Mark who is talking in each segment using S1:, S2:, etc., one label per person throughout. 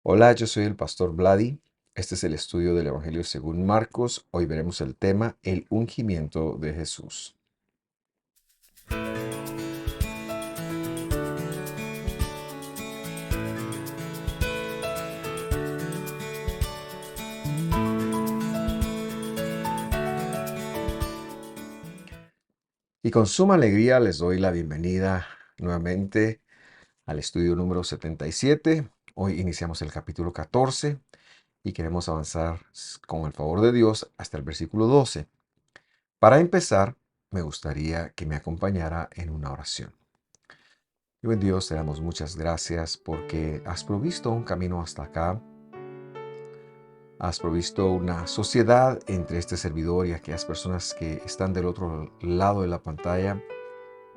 S1: Hola, yo soy el pastor Vladi. Este es el estudio del Evangelio según Marcos. Hoy veremos el tema, el ungimiento de Jesús. Y con suma alegría les doy la bienvenida nuevamente al estudio número 77. Hoy iniciamos el capítulo 14 y queremos avanzar con el favor de Dios hasta el versículo 12. Para empezar, me gustaría que me acompañara en una oración. Y buen Dios, te damos muchas gracias porque has provisto un camino hasta acá. Has provisto una sociedad entre este servidor y aquellas personas que están del otro lado de la pantalla.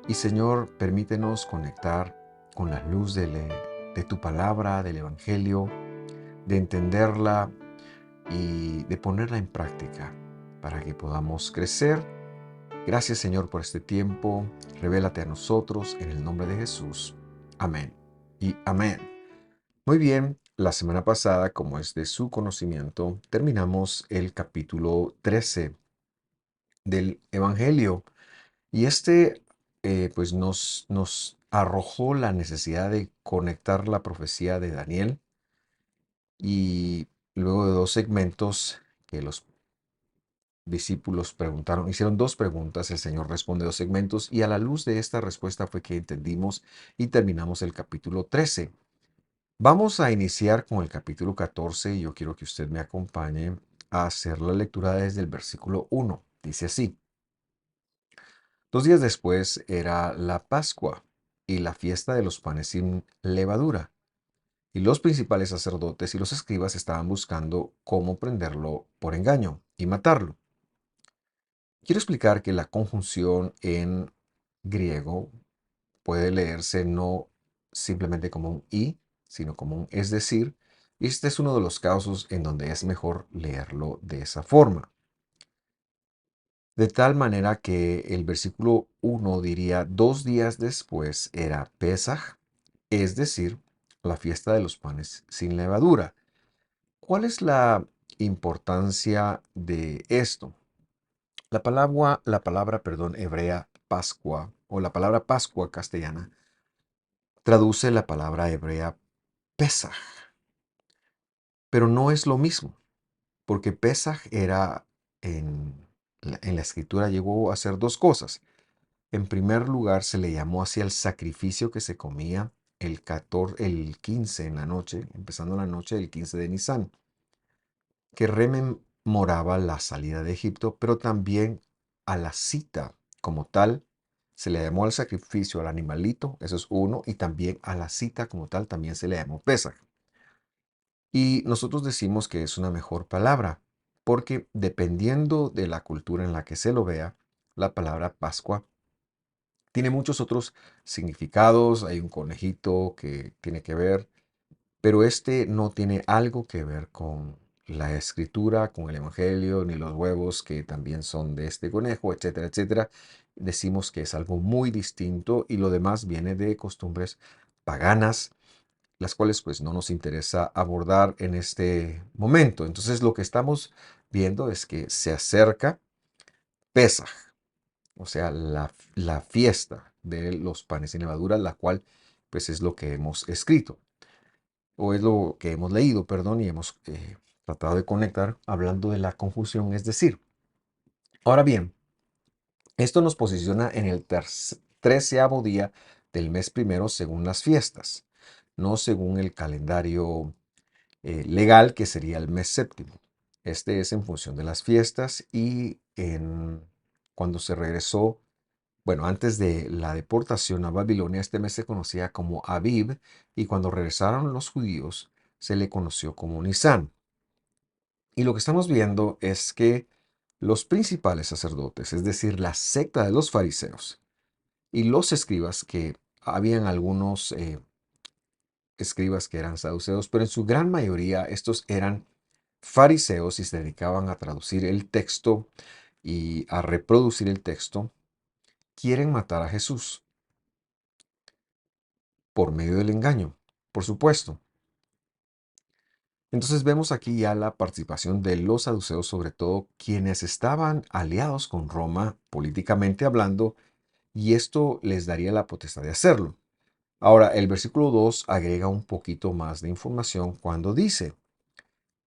S1: Y Señor, permítenos conectar con la luz de tu palabra, del Evangelio, de entenderla y de ponerla en práctica para que podamos crecer. Gracias, Señor, por este tiempo. Revélate a nosotros en el nombre de Jesús. Amén y amén. Muy bien, la semana pasada, como es de su conocimiento, terminamos el capítulo 13 del Evangelio y pues nos arrojó la necesidad de conectar la profecía de Daniel y luego de dos segmentos que los discípulos preguntaron, hicieron dos preguntas, el Señor responde dos segmentos y a la luz de esta respuesta fue que entendimos y terminamos el capítulo 13. Vamos a iniciar con el capítulo 14 y yo quiero que usted me acompañe a hacer la lectura desde el versículo 1. Dice así: 2 días después era la Pascua y la fiesta de los panes sin levadura, y los principales sacerdotes y los escribas estaban buscando cómo prenderlo por engaño y matarlo. Quiero explicar que la conjunción en griego puede leerse no simplemente como un y, sino como un es decir, y este es uno de los casos en donde es mejor leerlo de esa forma. De tal manera que el versículo 1 diría: 2 días después era Pesaj, es decir, la fiesta de los panes sin levadura. ¿Cuál es la importancia de esto? La palabra hebrea Pascua o la palabra Pascua castellana traduce la palabra hebrea Pesaj, pero no es lo mismo, porque Pesaj era en la escritura llegó a ser dos cosas. En primer lugar, se le llamó hacia el sacrificio que se comía el 15 en la noche, empezando la noche del 15 de Nisan, que rememoraba la salida de Egipto, pero también a la cita como tal. Se le llamó al sacrificio al animalito, eso es uno, y también a la cita como tal también se le llamó Pesaj. Y nosotros decimos que es una mejor palabra, porque dependiendo de la cultura en la que se lo vea, la palabra Pascua tiene muchos otros significados. Hay un conejito que tiene que ver, pero este no tiene algo que ver con la escritura, con el evangelio, ni los huevos que también son de este conejo, etcétera, etcétera. Decimos que es algo muy distinto y lo demás viene de costumbres paganas, las cuales pues no nos interesa abordar en este momento. Entonces lo que estamos viendo es que se acerca Pesaj, o sea, la fiesta de los panes sin levadura, la cual pues es lo que hemos escrito, o es lo que hemos leído, perdón, y hemos tratado de conectar hablando de la confusión, es decir. Ahora bien, esto nos posiciona en el 13º día del mes primero según las fiestas, no según el calendario legal, que sería el mes séptimo. Este es en función de las fiestas y cuando se regresó. Bueno, antes de la deportación a Babilonia, este mes se conocía como Abib, y cuando regresaron los judíos, se le conoció como Nisán. Y lo que estamos viendo es que los principales sacerdotes, es decir, la secta de los fariseos y los escribas, que habían algunos escribas que eran saduceos, pero en su gran mayoría estos eran fariseos y se dedicaban a traducir el texto y a reproducir el texto, quieren matar a Jesús por medio del engaño, por supuesto. Entonces vemos aquí ya la participación de los saduceos, sobre todo quienes estaban aliados con Roma políticamente hablando, y esto les daría la potestad de hacerlo. Ahora, el versículo 2 agrega un poquito más de información cuando dice,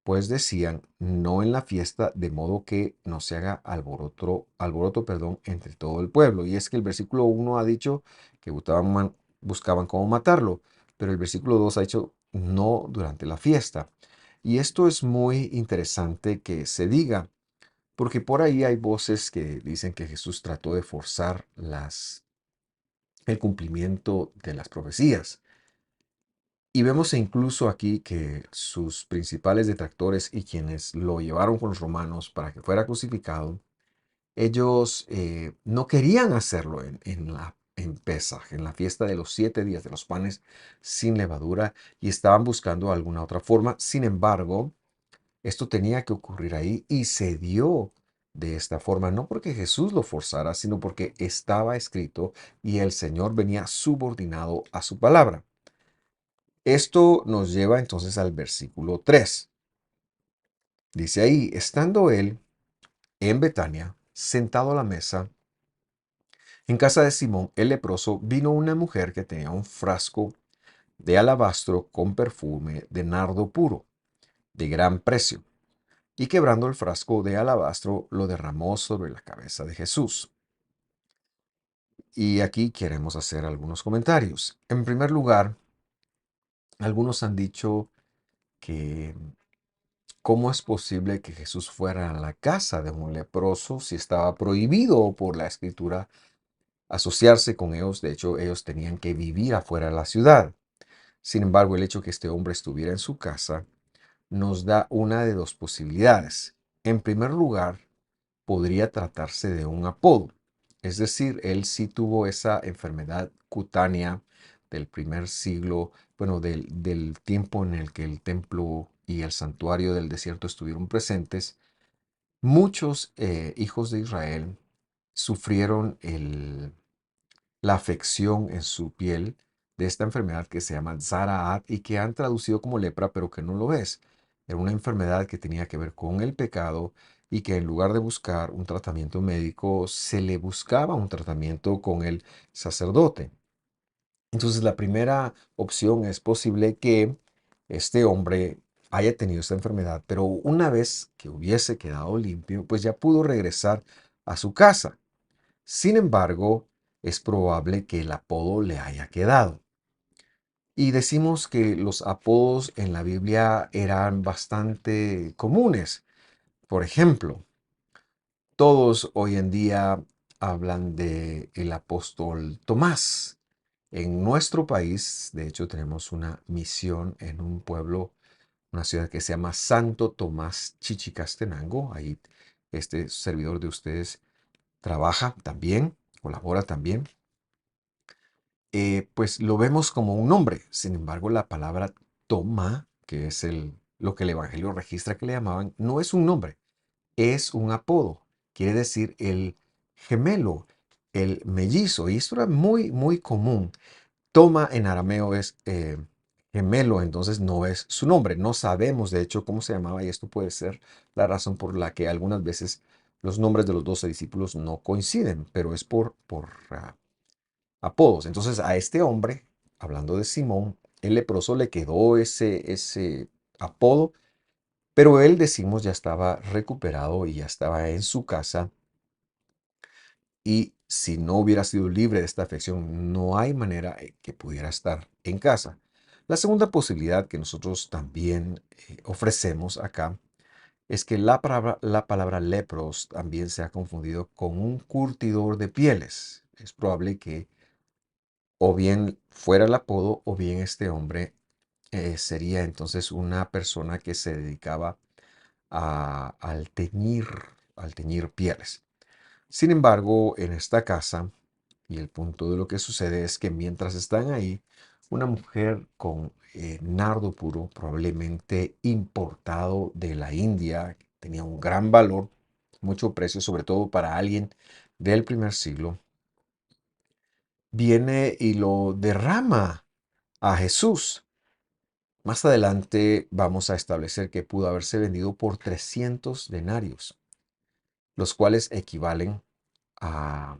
S1: pues decían, no en la fiesta, de modo que no se haga alboroto, perdón, entre todo el pueblo. Y es que el versículo 1 ha dicho que buscaban cómo matarlo, pero el versículo 2 ha dicho no durante la fiesta. Y esto es muy interesante que se diga, porque por ahí hay voces que dicen que Jesús trató de forzar el cumplimiento de las profecías. Y vemos incluso aquí que sus principales detractores y quienes lo llevaron con los romanos para que fuera crucificado, ellos no querían hacerlo en Pesaj, en la fiesta de los 7 días de los panes sin levadura, y estaban buscando alguna otra forma. Sin embargo, esto tenía que ocurrir ahí y se dio de esta forma, no porque Jesús lo forzara, sino porque estaba escrito y el Señor venía subordinado a su palabra. Esto nos lleva entonces al versículo 3. Dice ahí, estando él en Betania, sentado a la mesa, en casa de Simón el leproso, vino una mujer que tenía un frasco de alabastro con perfume de nardo puro, de gran precio, y quebrando el frasco de alabastro, lo derramó sobre la cabeza de Jesús. Y aquí queremos hacer algunos comentarios. En primer lugar, algunos han dicho que ¿cómo es posible que Jesús fuera a la casa de un leproso si estaba prohibido por la escritura asociarse con ellos? De hecho, ellos tenían que vivir afuera de la ciudad. Sin embargo, el hecho que este hombre estuviera en su casa nos da una de dos posibilidades. En primer lugar, podría tratarse de un apodo. Es decir, él sí tuvo esa enfermedad cutánea del primer siglo, bueno, del tiempo en el que el templo y el santuario del desierto estuvieron presentes. Muchos hijos de Israel sufrieron la afección en su piel de esta enfermedad que se llama Zaraat y que han traducido como lepra, pero que no lo es. Era una enfermedad que tenía que ver con el pecado y que en lugar de buscar un tratamiento médico, se le buscaba un tratamiento con el sacerdote. Entonces, la primera opción es posible que este hombre haya tenido esta enfermedad, pero una vez que hubiese quedado limpio, pues ya pudo regresar a su casa. Sin embargo, es probable que el apodo le haya quedado. Y decimos que los apodos en la Biblia eran bastante comunes. Por ejemplo, todos hoy en día hablan de el apóstol Tomás. En nuestro país, de hecho, tenemos una misión en un pueblo, una ciudad que se llama Santo Tomás Chichicastenango. Ahí este servidor de ustedes trabaja también, colabora también. Pues lo vemos como un nombre. Sin embargo, la palabra Toma, que es lo que el Evangelio registra que le llamaban, no es un nombre, es un apodo. Quiere decir el gemelo, el mellizo. Y esto era muy, muy común. Toma en arameo es gemelo, entonces no es su nombre. No sabemos, de hecho, cómo se llamaba y esto puede ser la razón por la que algunas veces los nombres de los 12 discípulos no coinciden, pero es por apodos. Entonces a este hombre, hablando de Simón, el leproso le quedó ese apodo, pero él, decimos, ya estaba recuperado y ya estaba en su casa. Y si no hubiera sido libre de esta afección, no hay manera que pudiera estar en casa. La segunda posibilidad que nosotros también ofrecemos acá es que la palabra lepros también se ha confundido con un curtidor de pieles. Es probable que o bien fuera el apodo o bien este hombre sería entonces una persona que se dedicaba al teñir pieles. Sin embargo, en esta casa, y el punto de lo que sucede es que mientras están ahí, una mujer con nardo puro, probablemente importado de la India, tenía un gran valor, mucho precio, sobre todo para alguien del primer siglo, viene y lo derrama a Jesús. Más adelante vamos a establecer que pudo haberse vendido por 300 denarios, los cuales equivalen a,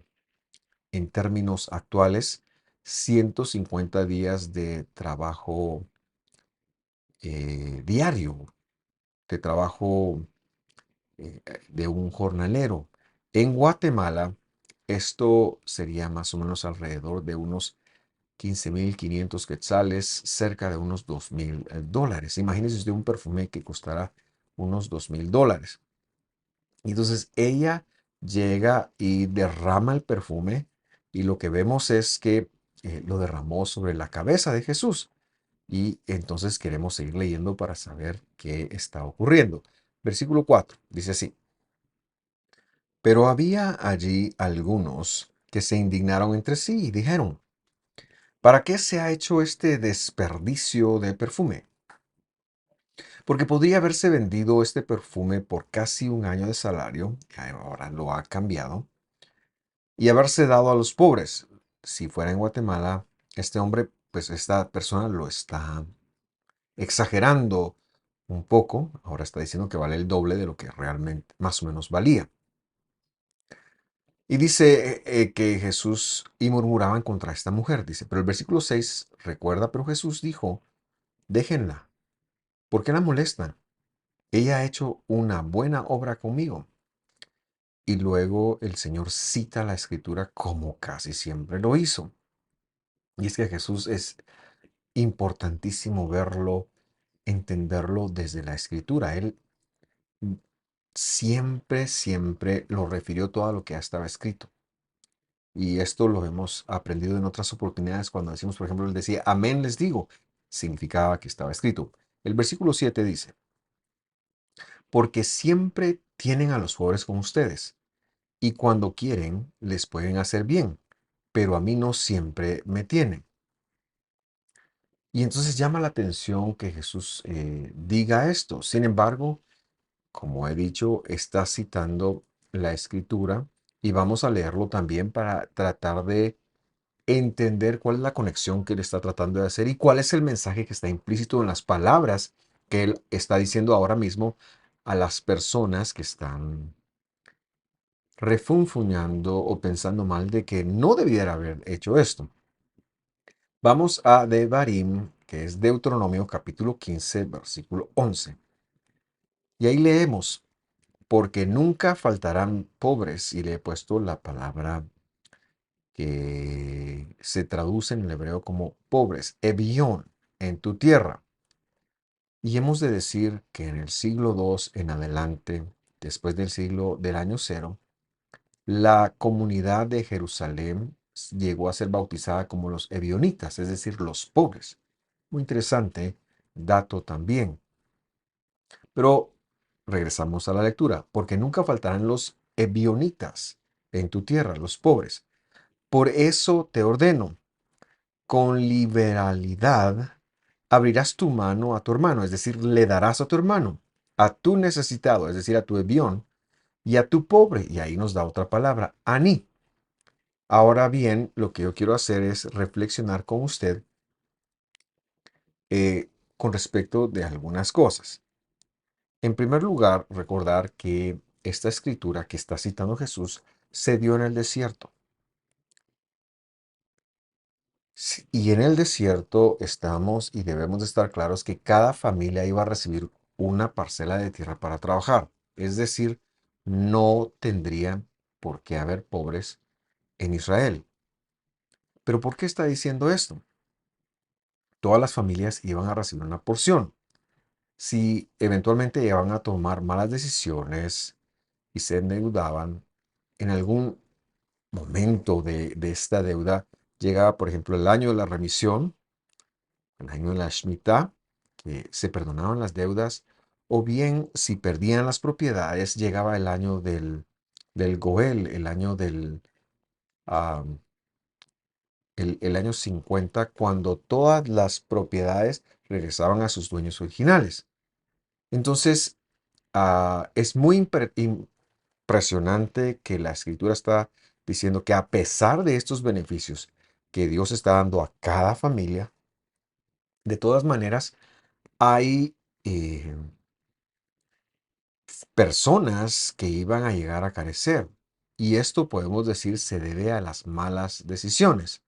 S1: en términos actuales, 150 días de trabajo diario, de trabajo de un jornalero. En Guatemala, esto sería más o menos alrededor de unos 15.500 quetzales, cerca de unos $2.000. Imagínese usted un perfume que costará unos $2.000. Y entonces ella llega y derrama el perfume y lo que vemos es que lo derramó sobre la cabeza de Jesús. Y entonces queremos seguir leyendo para saber qué está ocurriendo. Versículo 4 dice así: pero había allí algunos que se indignaron entre sí y dijeron: ¿para qué se ha hecho este desperdicio de perfume? Porque podría haberse vendido este perfume por casi un año de salario, que ahora lo ha cambiado, y haberse dado a los pobres. Si fuera en Guatemala, este hombre, pues esta persona lo está exagerando un poco. Ahora está diciendo que vale el doble de lo que realmente más o menos valía. Y dice que Jesús y murmuraban contra esta mujer, dice, pero el versículo 6 recuerda, pero Jesús dijo: déjenla, ¿por qué la molestan? Ella ha hecho una buena obra conmigo. Y luego el Señor cita la escritura como casi siempre lo hizo. Y es que Jesús es importantísimo verlo, entenderlo desde la escritura. Él siempre lo refirió todo a lo que ya estaba escrito. Y esto lo hemos aprendido en otras oportunidades cuando decimos, por ejemplo, él decía, amén les digo, significaba que estaba escrito. El versículo 7 dice: porque siempre tienen a los pobres con ustedes, y cuando quieren les pueden hacer bien, pero a mí no siempre me tienen. Y entonces llama la atención que Jesús diga esto. Sin embargo, como he dicho, está citando la escritura y vamos a leerlo también para tratar de entender cuál es la conexión que él está tratando de hacer y cuál es el mensaje que está implícito en las palabras que él está diciendo ahora mismo a las personas que están refunfuñando o pensando mal de que no debiera haber hecho esto. Vamos a Devarim, que es Deuteronomio capítulo 15, versículo 11. Y ahí leemos: porque nunca faltarán pobres, y le he puesto la palabra que se traduce en el hebreo como pobres, ebión, en tu tierra. Y hemos de decir que en el siglo II en adelante, después del año cero, la comunidad de Jerusalén llegó a ser bautizada como los ebionitas, es decir, los pobres. Muy interesante dato también. Pero regresamos a la lectura, porque nunca faltarán los ebionitas en tu tierra, los pobres. Por eso te ordeno, con liberalidad abrirás tu mano a tu hermano, es decir, le darás a tu hermano, a tu necesitado, es decir, a tu ebión, y a tu pobre. Y ahí nos da otra palabra, aní. Ahora bien, lo que yo quiero hacer es reflexionar con usted con respecto de algunas cosas. En primer lugar, recordar que esta escritura que está citando Jesús se dio en el desierto. Y en el desierto estamos y debemos de estar claros que cada familia iba a recibir una parcela de tierra para trabajar. Es decir, no tendría por qué haber pobres en Israel. ¿Pero por qué está diciendo esto? Todas las familias iban a recibir una porción. Si eventualmente iban a tomar malas decisiones y se endeudaban, en algún momento de esta deuda llegaba, por ejemplo, el año de la remisión, el año de la Shemitah, que se perdonaban las deudas, o bien si perdían las propiedades, llegaba el año del Goel, el año ah, el año 50, cuando todas las propiedades regresaban a sus dueños originales. Entonces, es muy impresionante que la escritura está diciendo que a pesar de estos beneficios que Dios está dando a cada familia, de todas maneras, hay eh, personas que iban a llegar a carecer. Y esto podemos decir se debe a las malas decisiones.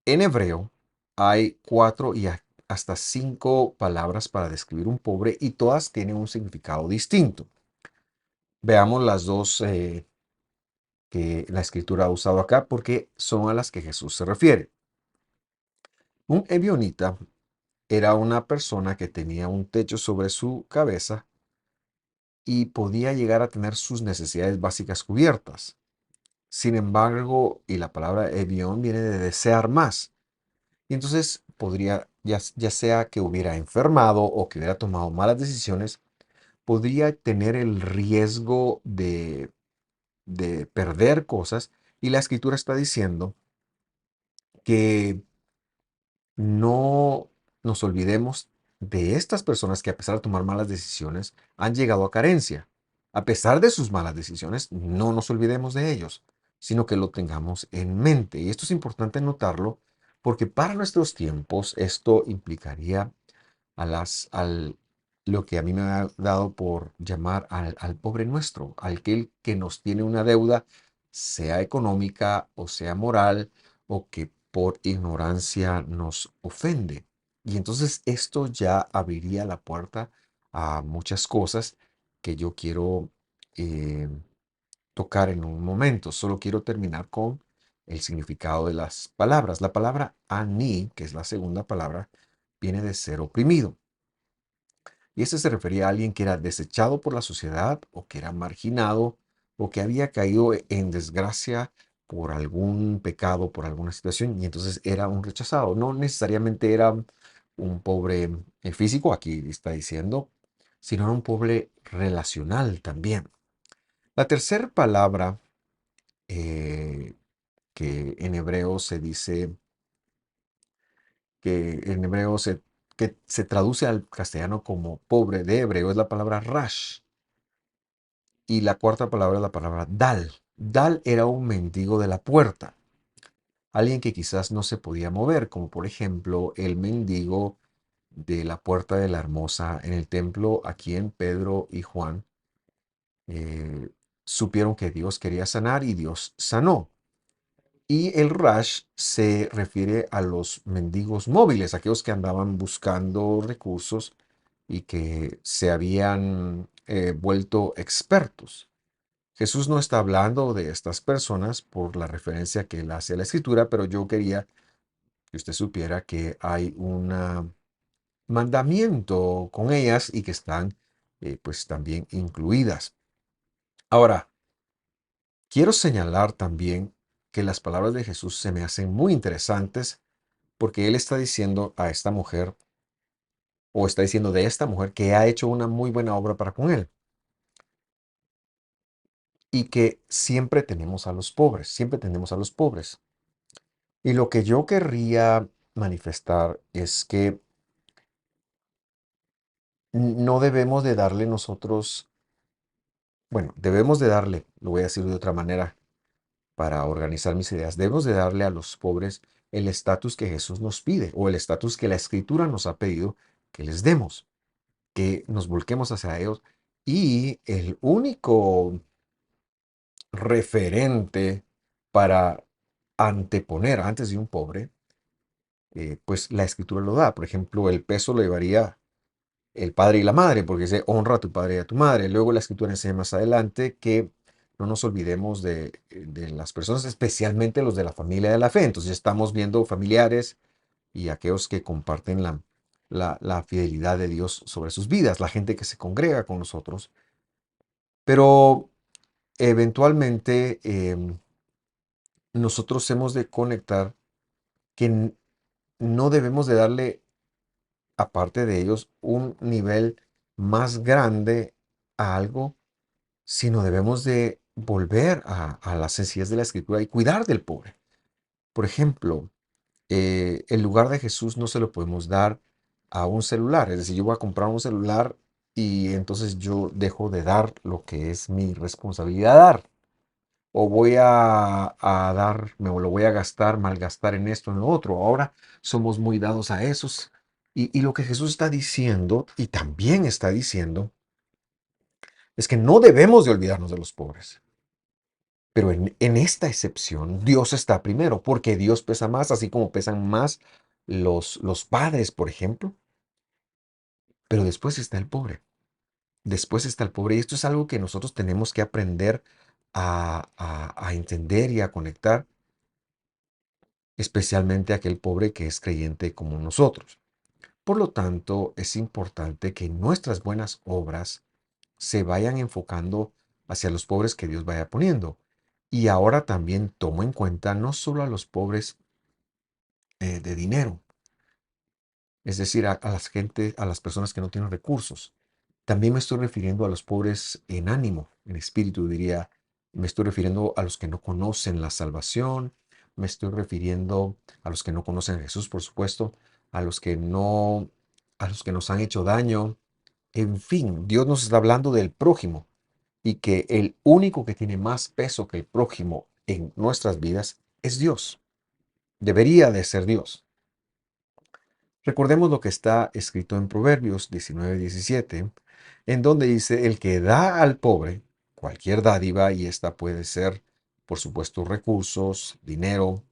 S1: En hebreo hay 4 y hasta 5 palabras para describir un pobre y todas tienen un significado distinto. Veamos las dos que la escritura ha usado acá porque son a las que Jesús se refiere. Un ebionita era una persona que tenía un techo sobre su cabeza y podía llegar a tener sus necesidades básicas cubiertas. Sin embargo, y la palabra ebión viene de desear más. Y entonces podría, ya sea que hubiera enfermado o que hubiera tomado malas decisiones, podría tener el riesgo de perder cosas. Y la escritura está diciendo que no nos olvidemos de estas personas que a pesar de tomar malas decisiones han llegado a carencia. A pesar de sus malas decisiones, no nos olvidemos de ellos, sino que lo tengamos en mente. Y esto es importante notarlo porque para nuestros tiempos esto implicaría al lo que a mí me ha dado por llamar al pobre nuestro, al que nos tiene una deuda, sea económica o sea moral, o que por ignorancia nos ofende. Y entonces esto ya abriría la puerta a muchas cosas que yo quiero eh, tocar en un momento. Solo quiero terminar con el significado de las palabras. La palabra ani, que es la segunda palabra, viene de ser oprimido. Y este se refería a alguien que era desechado por la sociedad o que era marginado o que había caído en desgracia por algún pecado, por alguna situación, y entonces era un rechazado. No necesariamente era un pobre físico, aquí está diciendo, sino era un pobre relacional también. La tercera palabra eh, que en hebreo se dice, que en hebreo que se traduce al castellano como pobre de hebreo es la palabra rash. Y la cuarta palabra es la palabra dal. Dal era un mendigo de la puerta, alguien que quizás no se podía mover, como por ejemplo el mendigo de la puerta de la Hermosa en el templo, a quien Pedro y Juan eh, supieron que Dios quería sanar y Dios sanó. Y el rash se refiere a los mendigos móviles, aquellos que andaban buscando recursos y que se habían vuelto expertos. Jesús no está hablando de estas personas por la referencia que él hace a la escritura, pero yo quería que usted supiera que hay un mandamiento con ellas y que están pues también incluidas. Ahora, quiero señalar también que las palabras de Jesús se me hacen muy interesantes porque él está diciendo a esta mujer, o está diciendo de esta mujer, que ha hecho una muy buena obra para con él y que siempre tenemos a los pobres, siempre tenemos a los pobres. Y lo que yo querría manifestar es que no debemos de darle nosotros, bueno, debemos de darle, lo voy a decir de otra manera para organizar mis ideas, debemos de darle a los pobres el estatus que Jesús nos pide o el estatus que la Escritura nos ha pedido que les demos, que nos volquemos hacia ellos. Y el único referente para anteponer antes de un pobre, pues la Escritura lo da. Por ejemplo, el peso lo llevaría el padre y la madre, porque dice honra a tu padre y a tu madre. Luego la escritura enseña más adelante que no nos olvidemos de las personas, especialmente los de la familia de la fe. Entonces ya estamos viendo familiares y aquellos que comparten la fidelidad de Dios sobre sus vidas, la gente que se congrega con nosotros. Pero eventualmente nosotros hemos de conectar que no debemos de darle aparte de ellos, un nivel más grande a algo, sino debemos de volver a las sencillez de la escritura y cuidar del pobre. Por ejemplo, el lugar de Jesús no se lo podemos dar a un celular. Es decir, yo voy a comprar un celular y entonces yo dejo de dar lo que es mi responsabilidad dar. O voy a dar, me lo voy a gastar, malgastar en esto, en lo otro. Ahora somos muy dados a esos Y lo que Jesús está diciendo, y también está diciendo, es que no debemos de olvidarnos de los pobres. Pero en esta excepción, Dios está primero, porque Dios pesa más, así como pesan más los padres, por ejemplo. Pero después está el pobre. Después está el pobre. Y esto es algo que nosotros tenemos que aprender a entender y a conectar, especialmente aquel pobre que es creyente como nosotros. Por lo tanto, es importante que nuestras buenas obras se vayan enfocando hacia los pobres que Dios vaya poniendo. Y ahora también tomo en cuenta no solo a los pobres de dinero, es decir, a las personas que no tienen recursos. También me estoy refiriendo a los pobres en ánimo, en espíritu, diría. Me estoy refiriendo a los que no conocen la salvación. Me estoy refiriendo a los que no conocen a Jesús, por supuesto, a los que no, a los que nos han hecho daño. En fin, Dios nos está hablando del prójimo y que el único que tiene más peso que el prójimo en nuestras vidas es Dios. Debería de ser Dios. Recordemos lo que está escrito en Proverbios 19:17, en donde dice, el que da al pobre cualquier dádiva, y esta puede ser, por supuesto, recursos, dinero,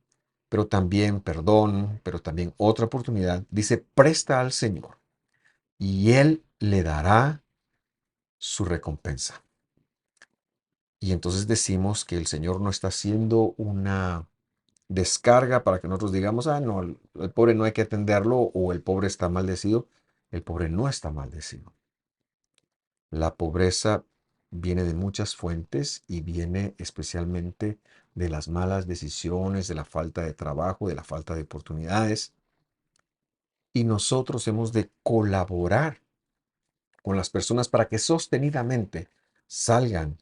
S1: pero también perdón, pero también otra oportunidad, dice, presta al Señor, y Él le dará su recompensa. Y entonces decimos que el Señor no está haciendo una descarga para que nosotros digamos, ah, no, el pobre no hay que atenderlo o el pobre está maldecido. El pobre no está maldecido. La pobreza viene de muchas fuentes y viene especialmente de las malas decisiones, de la falta de trabajo, de la falta de oportunidades. Y nosotros hemos de colaborar con las personas para que sostenidamente salgan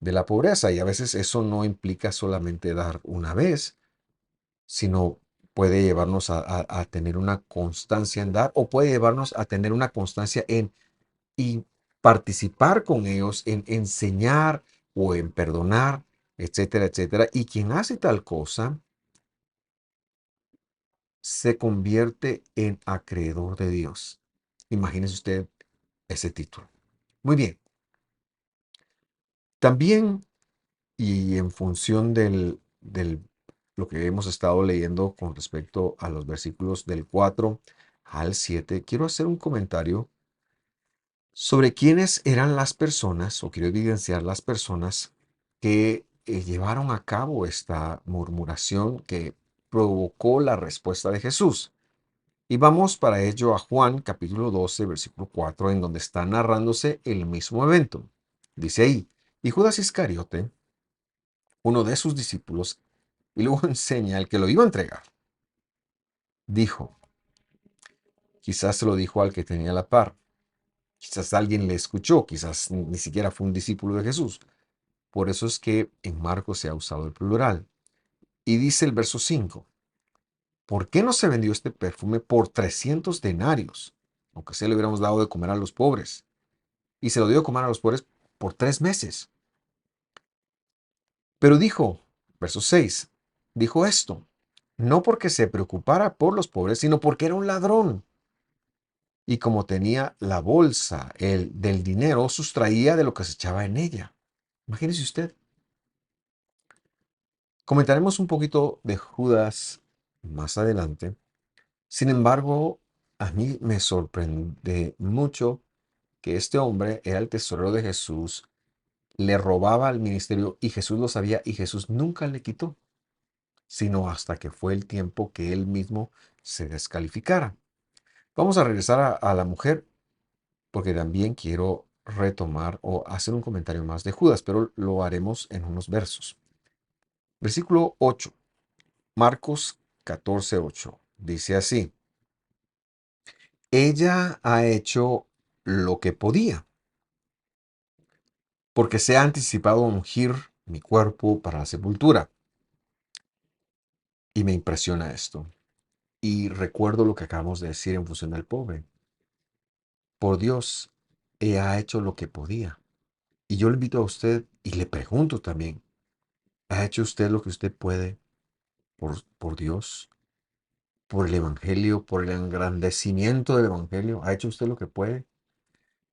S1: de la pobreza. Y a veces eso no implica solamente dar una vez, sino puede llevarnos a tener una constancia en dar o puede llevarnos a tener una constancia en y participar con ellos, en enseñar o en perdonar, etcétera, etcétera. Y quien hace tal cosa se convierte en acreedor de Dios. Imagínese usted ese título. Muy bien. También, y en función del lo que hemos estado leyendo con respecto a los versículos del 4 al 7, quiero hacer un comentario sobre quiénes eran las personas, o quiero evidenciar las personas que llevaron a cabo esta murmuración que provocó la respuesta de Jesús. Y vamos para ello a Juan capítulo 12, versículo 4, en donde está narrándose el mismo evento. Dice ahí, y Judas Iscariote, uno de sus discípulos, y luego enseña al que lo iba a entregar, dijo, quizás se lo dijo al que tenía a la par, quizás alguien le escuchó, quizás ni siquiera fue un discípulo de Jesús. Por eso es que en Marcos se ha usado el plural. Y dice el verso 5, ¿por qué no se vendió este perfume por 300 denarios? Aunque se le hubiéramos dado de comer a los pobres. Y se lo dio de comer a los pobres por 3 meses. Pero dijo, verso 6, dijo esto, no porque se preocupara por los pobres, sino porque era un ladrón. Y como tenía la bolsa del dinero, sustraía de lo que se echaba en ella. Imagínese usted. Comentaremos un poquito de Judas más adelante. Sin embargo, a mí me sorprende mucho que este hombre era el tesorero de Jesús, le robaba al ministerio y Jesús lo sabía y Jesús nunca le quitó, sino hasta que fue el tiempo que él mismo se descalificara. Vamos a regresar a la mujer porque también quiero retomar o hacer un comentario más de Judas, pero lo haremos en unos versos. Versículo 8, Marcos 14:8, dice así. Ella ha hecho lo que podía, porque se ha anticipado a ungir mi cuerpo para la sepultura. Y me impresiona esto. Y recuerdo lo que acabamos de decir en función del pobre. Por Dios, ella ha hecho lo que podía. Y yo le invito a usted y le pregunto también, ¿ha hecho usted lo que usted puede por Dios? por el Evangelio, por el engrandecimiento del Evangelio? ¿Ha hecho usted lo que puede?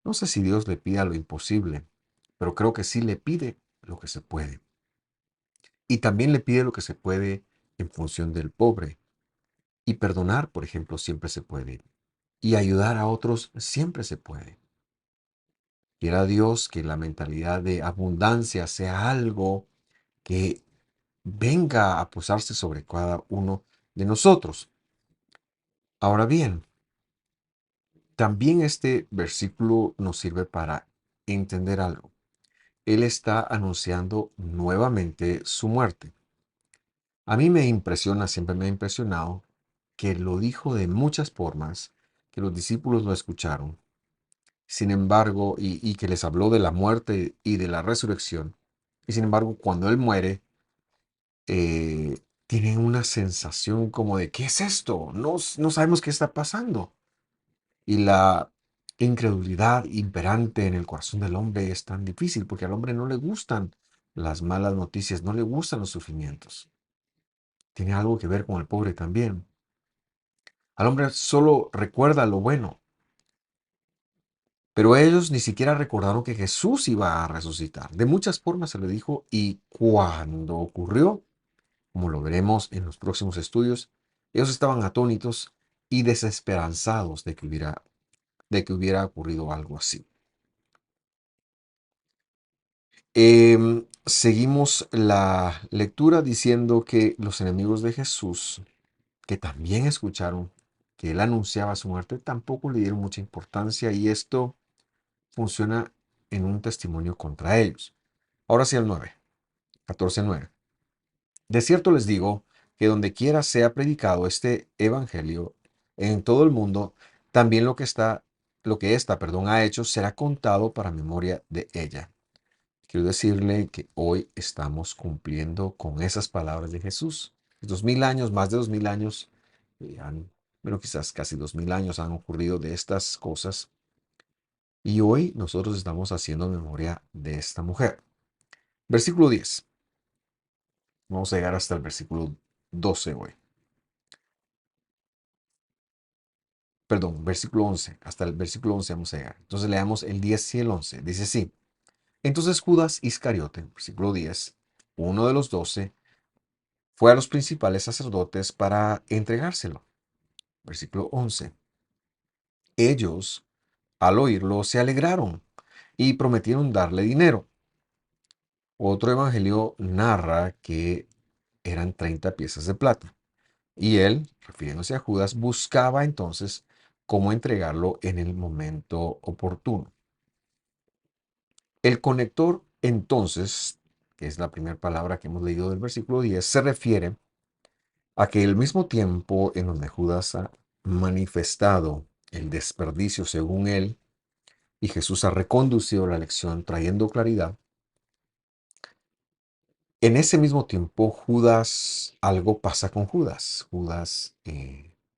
S1: No sé si Dios le pida lo imposible, pero creo que sí le pide lo que se puede. Y también le pide lo que se puede en función del pobre. Y perdonar, por ejemplo, siempre se puede. Y ayudar a otros siempre se puede. Quiera Dios que la mentalidad de abundancia sea algo que venga a posarse sobre cada uno de nosotros. Ahora bien, también este versículo nos sirve para entender algo. Él está anunciando nuevamente su muerte. A mí me impresiona, siempre me ha impresionado, que lo dijo de muchas formas, que los discípulos lo escucharon, sin embargo, y que les habló de la muerte y de la resurrección. Y sin embargo, cuando Él muere, tienen una sensación como de, ¿qué es esto? No sabemos qué está pasando. Y la incredulidad imperante en el corazón del hombre es tan difícil porque al hombre no le gustan las malas noticias, no le gustan los sufrimientos. Tiene algo que ver con el pobre también. Al hombre solo recuerda lo bueno, pero ellos ni siquiera recordaron que Jesús iba a resucitar. De muchas formas se le dijo y cuando ocurrió, como lo veremos en los próximos estudios, ellos estaban atónitos y desesperanzados de que hubiera ocurrido algo así. Seguimos la lectura diciendo que los enemigos de Jesús, que también escucharon que él anunciaba su muerte, tampoco le dieron mucha importancia y esto funciona en un testimonio contra ellos. Ahora sí el 9, 14:9. De cierto les digo que donde quiera sea predicado este evangelio en todo el mundo, también lo que ésta ha hecho será contado para memoria de ella. Quiero decirle que hoy estamos cumpliendo con esas palabras de Jesús. 2000 años, más de 2000 años, bueno, quizás casi 2000 años han ocurrido de estas cosas y hoy nosotros estamos haciendo memoria de esta mujer. Versículo 10. Vamos a llegar hasta el versículo 12 hoy. Perdón, versículo 11. Hasta el versículo 11 vamos a llegar. Entonces leamos el 10 y el 11. Dice así. Entonces Judas Iscariote, versículo 10, uno de los 12, fue a los principales sacerdotes para entregárselo. Versículo 11. Ellos, al oírlo, se alegraron y prometieron darle dinero. Otro evangelio narra que eran 30 piezas de plata. Y él, refiriéndose a Judas, buscaba entonces cómo entregarlo en el momento oportuno. El conector, entonces, que es la primera palabra que hemos leído del versículo 10, se refiere a que el mismo tiempo en donde Judas ha manifestado el desperdicio según él y Jesús ha reconducido la lección trayendo claridad, en ese mismo tiempo Judas, algo pasa con Judas. Judas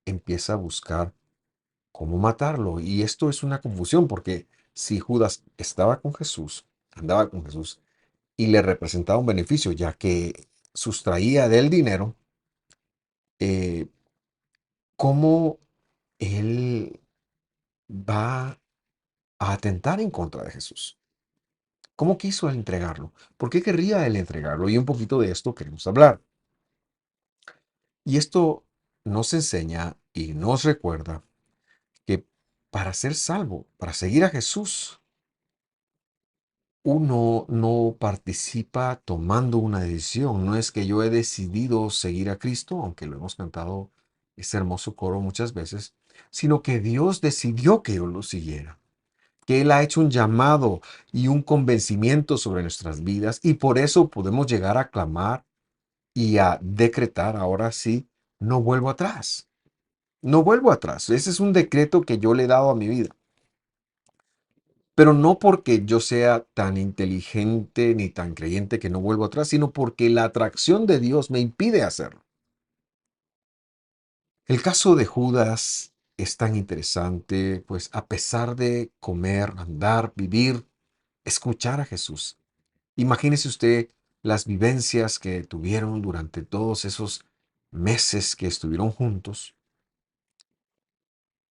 S1: empieza a buscar cómo matarlo y esto es una confusión porque si Judas estaba con Jesús, andaba con Jesús y le representaba un beneficio ya que sustraía del dinero, eh, ¿cómo él va a atentar en contra de Jesús? ¿Cómo quiso él entregarlo? ¿Por qué querría él entregarlo? Y un poquito de esto queremos hablar. Y esto nos enseña y nos recuerda que para ser salvo, para seguir a Jesús, uno no participa tomando una decisión. No es que yo he decidido seguir a Cristo, aunque lo hemos cantado ese hermoso coro muchas veces, sino que Dios decidió que yo lo siguiera, que Él ha hecho un llamado y un convencimiento sobre nuestras vidas y por eso podemos llegar a clamar y a decretar, ahora sí, no vuelvo atrás, no vuelvo atrás. Ese es un decreto que yo le he dado a mi vida, pero no porque yo sea tan inteligente ni tan creyente que no vuelvo atrás, sino porque la atracción de Dios me impide hacerlo. El caso de Judas es tan interesante, pues a pesar de comer, andar, vivir, escuchar a Jesús. Imagínese usted las vivencias que tuvieron durante todos esos meses que estuvieron juntos.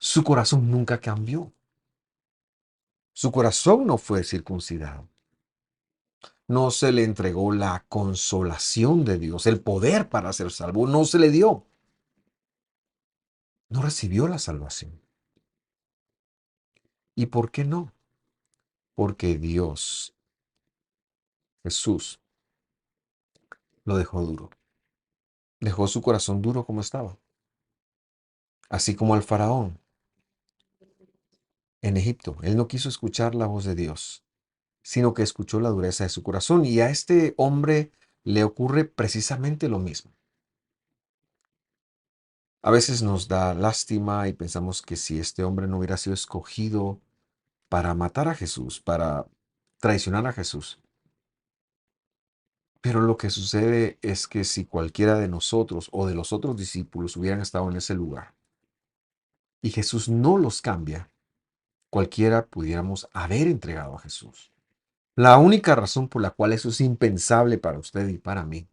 S1: Su corazón nunca cambió. Su corazón no fue circuncidado. No se le entregó la consolación de Dios, el poder para ser salvo. No se le dio. No recibió la salvación. ¿Y por qué no? Porque Dios, Jesús, lo dejó duro. Dejó su corazón duro como estaba. Así como al faraón en Egipto. Él no quiso escuchar la voz de Dios, sino que escuchó la dureza de su corazón. Y a este hombre le ocurre precisamente lo mismo. A veces nos da lástima y pensamos que si este hombre no hubiera sido escogido para matar a Jesús, para traicionar a Jesús. Pero lo que sucede es que si cualquiera de nosotros o de los otros discípulos hubieran estado en ese lugar y Jesús no los cambia, cualquiera pudiéramos haber entregado a Jesús. La única razón por la cual eso es impensable para usted y para mí,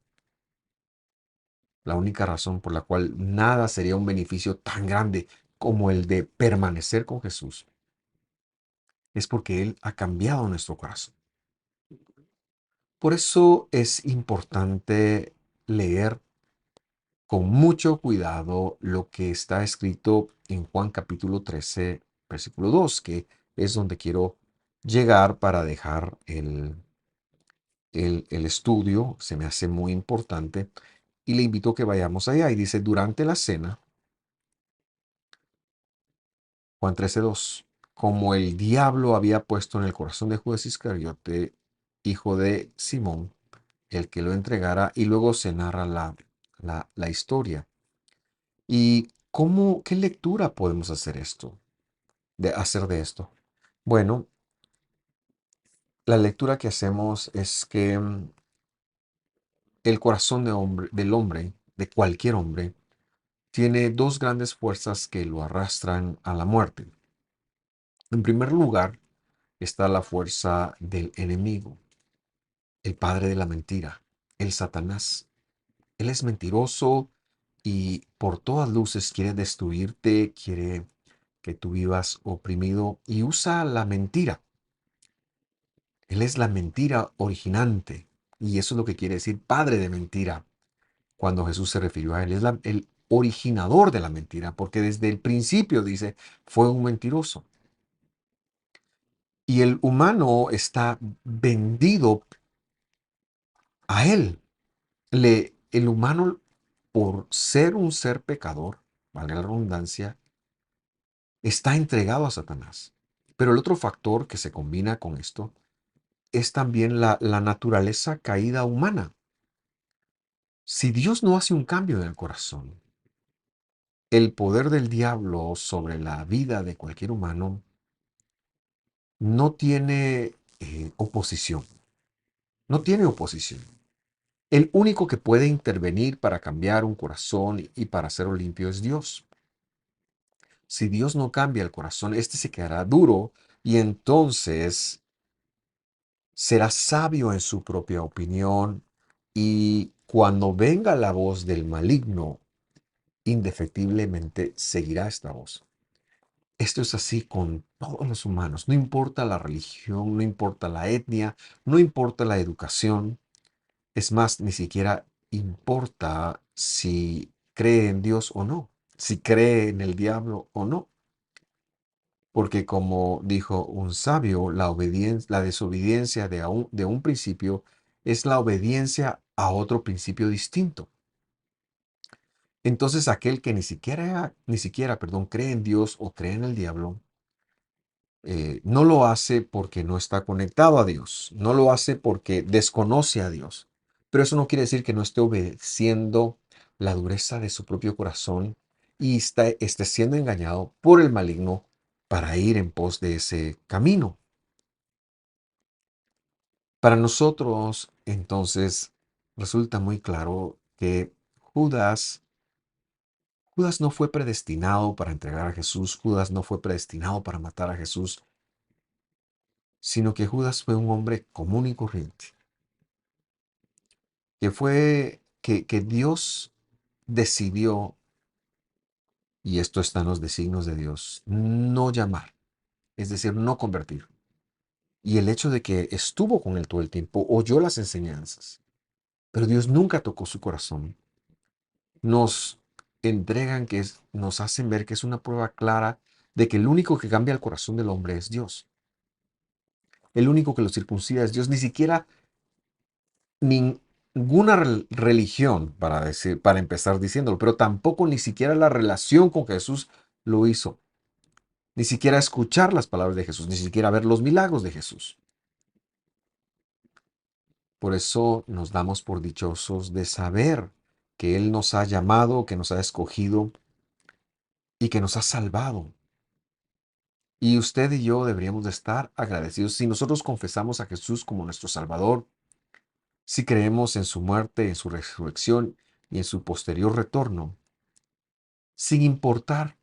S1: la única razón por la cual nada sería un beneficio tan grande como el de permanecer con Jesús, es porque Él ha cambiado nuestro corazón. Por eso es importante leer con mucho cuidado lo que está escrito en Juan capítulo 13, versículo 2, que es donde quiero llegar para dejar el estudio. Se me hace muy importante y le invito a que vayamos allá. Y dice, durante la cena, Juan 13:2, como el diablo había puesto en el corazón de Judas Iscariote, hijo de Simón, el que lo entregara, y luego se narra la historia. ¿Y qué lectura podemos hacer hacer de esto? Bueno, la lectura que hacemos es que el corazón del hombre, de cualquier hombre, tiene dos grandes fuerzas que lo arrastran a la muerte. En primer lugar, está la fuerza del enemigo, el padre de la mentira, el Satanás. Él es mentiroso y por todas luces quiere destruirte, quiere que tú vivas oprimido y usa la mentira. Él es la mentira originante y eso es lo que quiere decir padre de mentira cuando Jesús se refirió a él. Es el originador de la mentira porque desde el principio dice fue un mentiroso. Y el humano está vendido a él. El humano, por ser un ser pecador, valga la redundancia, está entregado a Satanás. Pero el otro factor que se combina con esto es también la naturaleza caída humana. Si Dios no hace un cambio en el corazón, el poder del diablo sobre la vida de cualquier humano no tiene oposición. No tiene oposición. El único que puede intervenir para cambiar un corazón y para hacerlo limpio es Dios. Si Dios no cambia el corazón, este se quedará duro y entonces será sabio en su propia opinión y cuando venga la voz del maligno, indefectiblemente seguirá esta voz. Esto es así con todos los humanos, no importa la religión, no importa la etnia, no importa la educación, es más, ni siquiera importa si cree en Dios o no, si cree en el diablo o no. Porque como dijo un sabio, la desobediencia de un principio es la obediencia a otro principio distinto. Entonces aquel que ni siquiera, perdón, cree en Dios o cree en el diablo, no lo hace porque no está conectado a Dios, no lo hace porque desconoce a Dios. Pero eso no quiere decir que no esté obedeciendo la dureza de su propio corazón y esté siendo engañado por el maligno para ir en pos de ese camino. Para nosotros, entonces, resulta muy claro que Judas, Judas no fue predestinado para entregar a Jesús, Judas no fue predestinado para matar a Jesús, sino que Judas fue un hombre común y corriente, que Dios decidió y esto está en los designios de Dios, no llamar, es decir, no convertir. Y el hecho de que estuvo con él todo el tiempo, oyó las enseñanzas, pero Dios nunca tocó su corazón, nos entregan nos hacen ver que es una prueba clara de que el único que cambia el corazón del hombre es Dios. El único que lo circuncida es Dios. Ni siquiera ninguna religión, para empezar diciéndolo, pero tampoco ni siquiera la relación con Jesús lo hizo. Ni siquiera escuchar las palabras de Jesús, ni siquiera ver los milagros de Jesús. Por eso nos damos por dichosos de saber que Él nos ha llamado, que nos ha escogido y que nos ha salvado. Y usted y yo deberíamos de estar agradecidos si nosotros confesamos a Jesús como nuestro Salvador, si creemos en su muerte, en su resurrección y en su posterior retorno, sin importar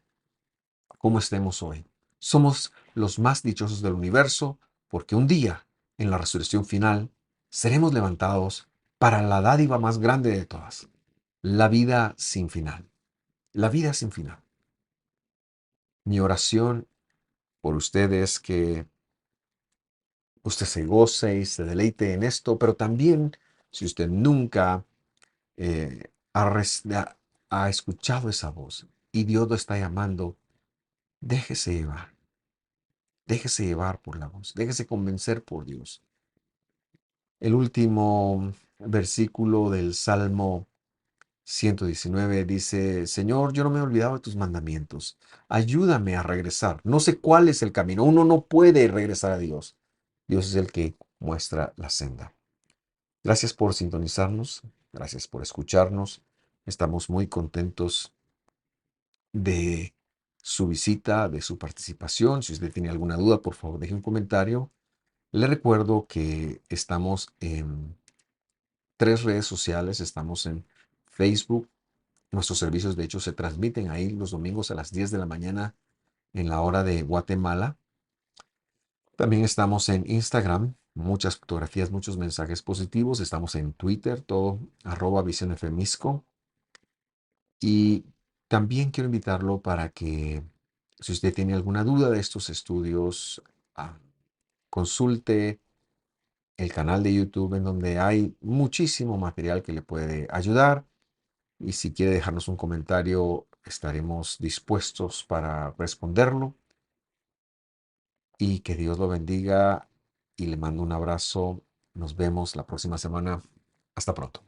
S1: cómo estemos hoy. Somos los más dichosos del universo porque un día, en la resurrección final, seremos levantados para la dádiva más grande de todas, la vida sin final. La vida sin final. Mi oración por usted es que usted se goce y se deleite en esto, pero también si usted nunca ha escuchado esa voz y Dios lo está llamando, déjese llevar, déjese llevar por la voz, déjese convencer por Dios. El último versículo del Salmo 119 dice, Señor, yo no me he olvidado de tus mandamientos. Ayúdame a regresar. No sé cuál es el camino. Uno no puede regresar a Dios. Dios es el que muestra la senda. Gracias por sintonizarnos. Gracias por escucharnos. Estamos muy contentos de su visita, de su participación. Si usted tiene alguna duda, por favor, deje un comentario. Le recuerdo que estamos en 3 redes sociales. Estamos en Facebook. Nuestros servicios, de hecho, se transmiten ahí los domingos a las 10 de la mañana en la hora de Guatemala. También estamos en Instagram, muchas fotografías, muchos mensajes positivos. Estamos en Twitter, todo @visionfmisco. Y también quiero invitarlo para que, si usted tiene alguna duda de estos estudios, consulte el canal de YouTube en donde hay muchísimo material que le puede ayudar. Y si quiere dejarnos un comentario, estaremos dispuestos para responderlo. Y que Dios lo bendiga y le mando un abrazo. Nos vemos la próxima semana. Hasta pronto.